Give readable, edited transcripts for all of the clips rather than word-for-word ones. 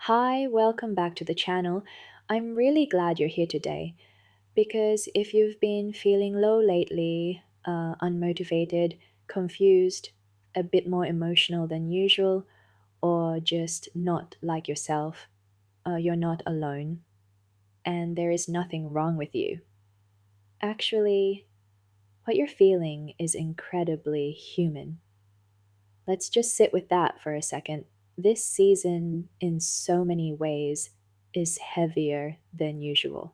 Hi, welcome back to the channel. I'm really glad you're here today because if you've been feeling low lately, unmotivated, confused, a bit more emotional than usual, or just not like yourself, you're not alone and there is nothing wrong with you. Actually, what you're feeling is incredibly human. Let's just sit with that for a second. This season, in so many ways, is heavier than usual.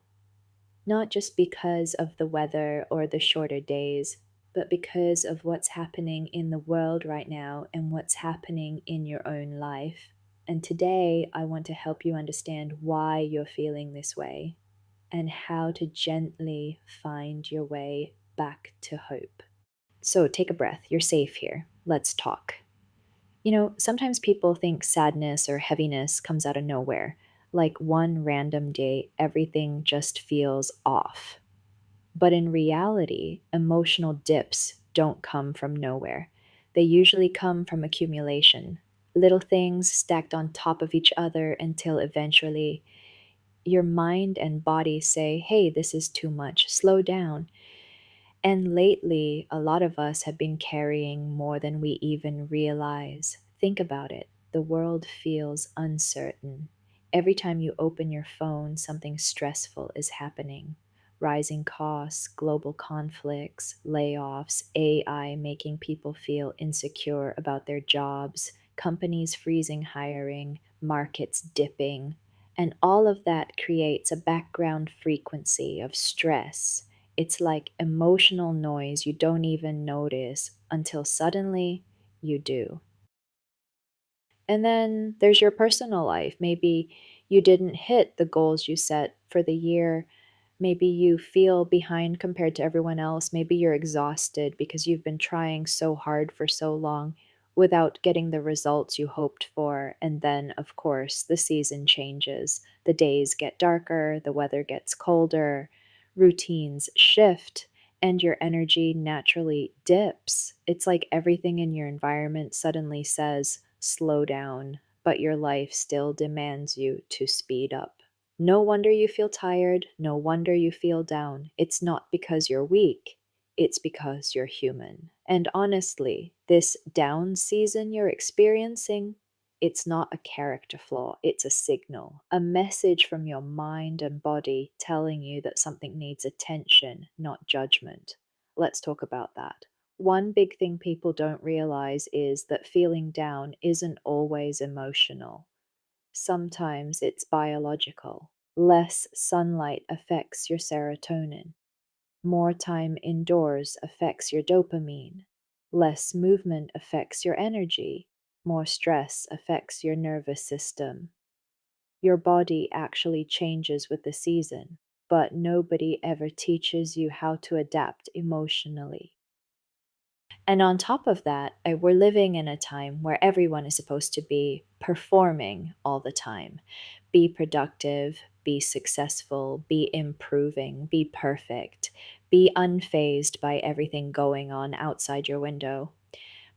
Not just because of the weather or the shorter days, but because of what's happening in the world right now and what's happening in your own life. And today, I want to help you understand why you're feeling this way and how to gently find your way back to hope. So take a breath. You're safe here. Let's talk. Sometimes people think sadness or heaviness comes out of nowhere. Like one random day, everything just feels off. But in reality, emotional dips don't come from nowhere. They usually come from accumulation. Little things stacked on top of each other until eventually your mind and body say, hey, this is too much, slow down. And lately, a lot of us have been carrying more than we even realize. Think about it. The world feels uncertain. Every time you open your phone, something stressful is happening. Rising costs, global conflicts, layoffs, AI making people feel insecure about their jobs, companies freezing hiring, markets dipping. And all of that creates a background frequency of stress. It's like emotional noise you don't even notice until suddenly you do. And then there's your personal life. Maybe you didn't hit the goals you set for the year. Maybe you feel behind compared to everyone else. Maybe you're exhausted because you've been trying so hard for so long without getting the results you hoped for. And then, of course, the season changes. The days get darker, the weather gets colder, routines shift, and your energy naturally dips. It's like everything in your environment suddenly says, slow down, but your life still demands you to speed up. No wonder you feel tired. No wonder you feel down. It's not because you're weak, it's because you're human. And honestly, this down season you're experiencing, it's not a character flaw, it's a signal, a message from your mind and body telling you that something needs attention, not judgment. Let's talk about that. One big thing people don't realize is that feeling down isn't always emotional. Sometimes it's biological. Less sunlight affects your serotonin. More time indoors affects your dopamine. Less movement affects your energy. More stress affects your nervous system. Your body actually changes with the season, but nobody ever teaches you how to adapt emotionally. And on top of that, we're living in a time where everyone is supposed to be performing all the time. Be productive, be successful, be improving, be perfect, be unfazed by everything going on outside your window.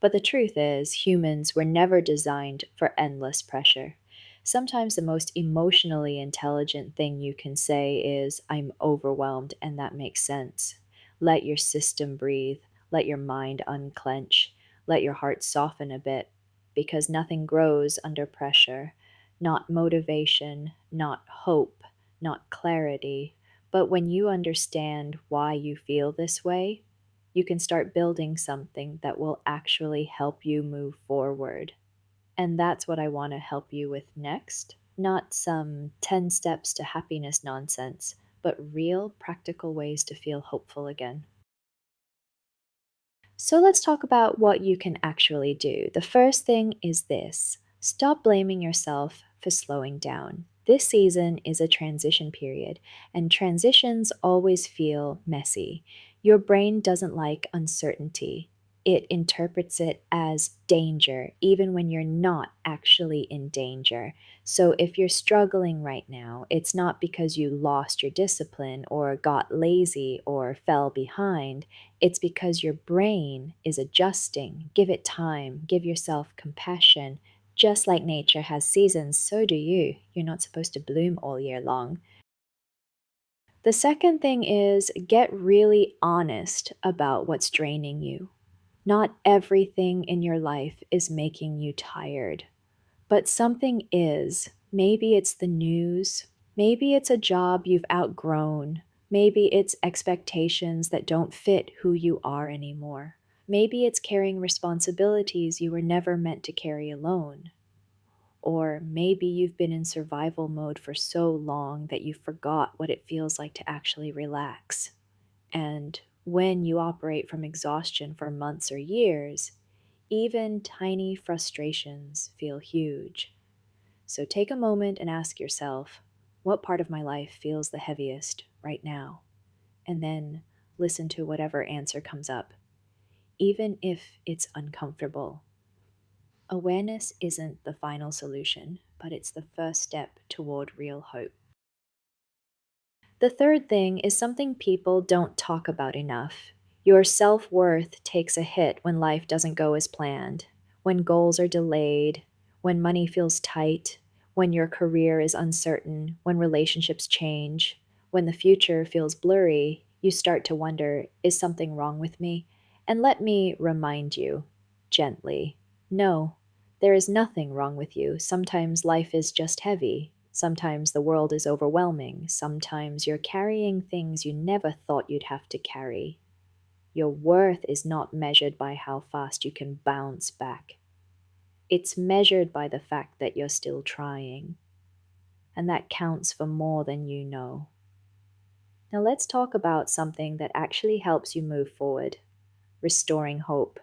But the truth is, humans were never designed for endless pressure. Sometimes the most emotionally intelligent thing you can say is, I'm overwhelmed, and that makes sense. Let your system breathe, let your mind unclench, let your heart soften a bit, because nothing grows under pressure. Not motivation, not hope, not clarity. But when you understand why you feel this way, you can start building something that will actually help you move forward. And that's what I want to help you with next. Not some 10 steps to happiness nonsense, but real practical ways to feel hopeful again. So let's talk about what you can actually do. The first thing is this: stop blaming yourself for slowing down. This season is a transition period, and transitions always feel messy. Your brain doesn't like uncertainty. It interprets it as danger, even when you're not actually in danger. So, if you're struggling right now, it's not because you lost your discipline or got lazy or fell behind. It's because your brain is adjusting. Give it time, give yourself compassion. Just like nature has seasons, so do you. You're not supposed to bloom all year long. The second thing is get really honest about what's draining you. Not everything in your life is making you tired, but something is. Maybe it's the news. Maybe it's a job you've outgrown. Maybe it's expectations that don't fit who you are anymore. Maybe it's carrying responsibilities you were never meant to carry alone. Or maybe you've been in survival mode for so long that you forgot what it feels like to actually relax. And when you operate from exhaustion for months or years, even tiny frustrations feel huge. So take a moment and ask yourself, what part of my life feels the heaviest right now? And then listen to whatever answer comes up, even if it's uncomfortable. Awareness isn't the final solution, but it's the first step toward real hope. The third thing is something people don't talk about enough. Your self worth takes a hit when life doesn't go as planned, when goals are delayed, when money feels tight, when your career is uncertain, when relationships change, when the future feels blurry. You start to wonder, is something wrong with me? And let me remind you, gently, no, there is nothing wrong with you. Sometimes life is just heavy. Sometimes the world is overwhelming. Sometimes you're carrying things you never thought you'd have to carry. Your worth is not measured by how fast you can bounce back. It's measured by the fact that you're still trying. And that counts for more than you know. Now let's talk about something that actually helps you move forward: restoring hope.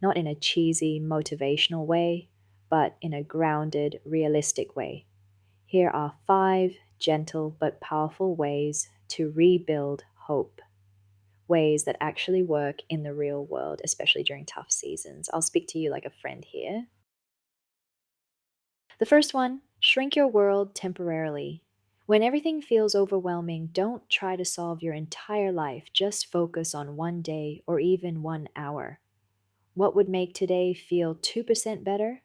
Not in a cheesy, motivational way, but in a grounded, realistic way. Here are 5 gentle but powerful ways to rebuild hope. Ways that actually work in the real world, especially during tough seasons. I'll speak to you like a friend here. The first one: shrink your world temporarily. When everything feels overwhelming, don't try to solve your entire life. Just focus on one day or even 1 hour. What would make today feel 2% better?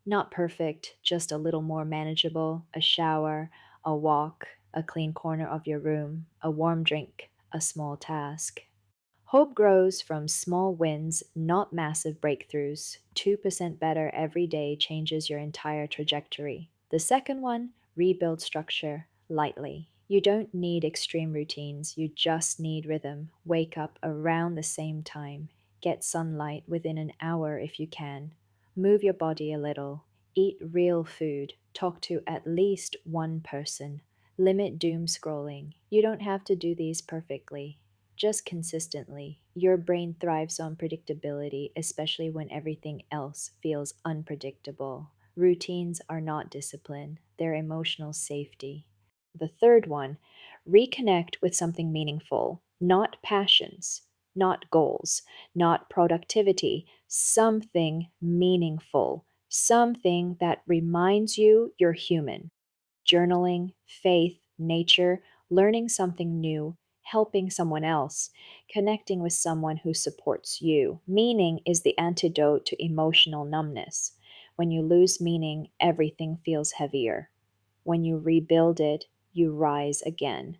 Not perfect, just a little more manageable. A shower, a walk, a clean corner of your room, a warm drink, a small task. Hope grows from small wins, not massive breakthroughs. 2% better every day changes your entire trajectory. The second one: rebuild structure lightly. You don't need extreme routines, you just need rhythm. Wake up around the same time. Get sunlight within an hour if you can. Move your body a little. Eat real food. Talk to at least one person. Limit doom scrolling. You don't have to do these perfectly, just consistently. Your brain thrives on predictability, especially when everything else feels unpredictable. Routines are not discipline, they're emotional safety. The third one: reconnect with something meaningful, not passions, not goals, not productivity, something meaningful, something that reminds you you're human. Journaling, faith, nature, learning something new, helping someone else, connecting with someone who supports you. Meaning is the antidote to emotional numbness. When you lose meaning, everything feels heavier. When you rebuild it, you rise again.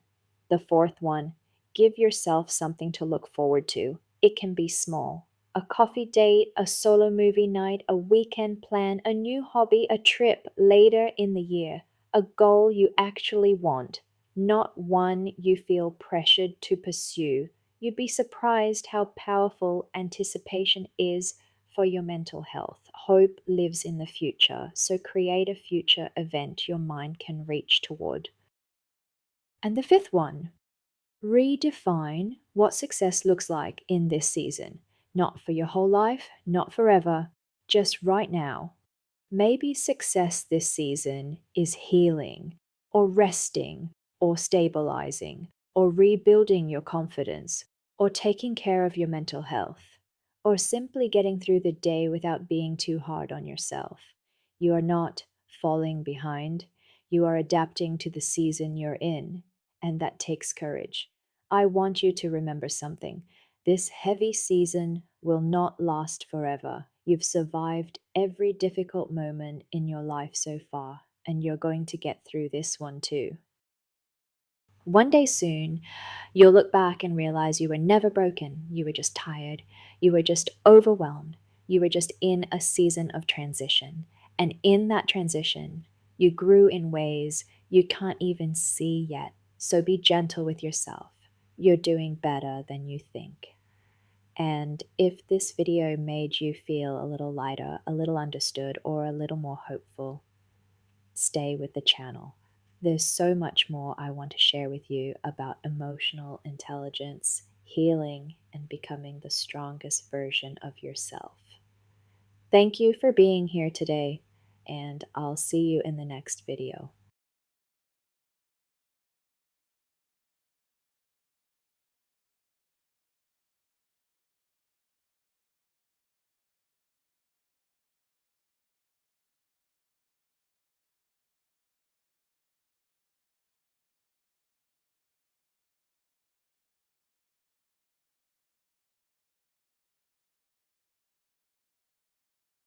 The fourth one: give yourself something to look forward to. It can be small: a coffee date, a solo movie night, a weekend plan, a new hobby, a trip later in the year, a goal you actually want, not one you feel pressured to pursue. You'd be surprised how powerful anticipation is for your mental health. Hope lives in the future, so create a future event your mind can reach toward. And the fifth one: redefine what success looks like in this season. Not for your whole life, not forever, just right now. Maybe success this season is healing, or resting, or stabilizing, or rebuilding your confidence, or taking care of your mental health, or simply getting through the day without being too hard on yourself. You are not falling behind, you are adapting to the season you're in, and that takes courage. I want you to remember something: this heavy season will not last forever. You've survived every difficult moment in your life so far, and you're going to get through this one too. One day soon, you'll look back and realize you were never broken. You were just tired. You were just overwhelmed. You were just in a season of transition. And in that transition, you grew in ways you can't even see yet. So be gentle with yourself. You're doing better than you think. And if this video made you feel a little lighter, a little understood, or a little more hopeful, stay with the channel. There's so much more I want to share with you about emotional intelligence, healing, and becoming the strongest version of yourself. Thank you for being here today, and I'll see you in the next video.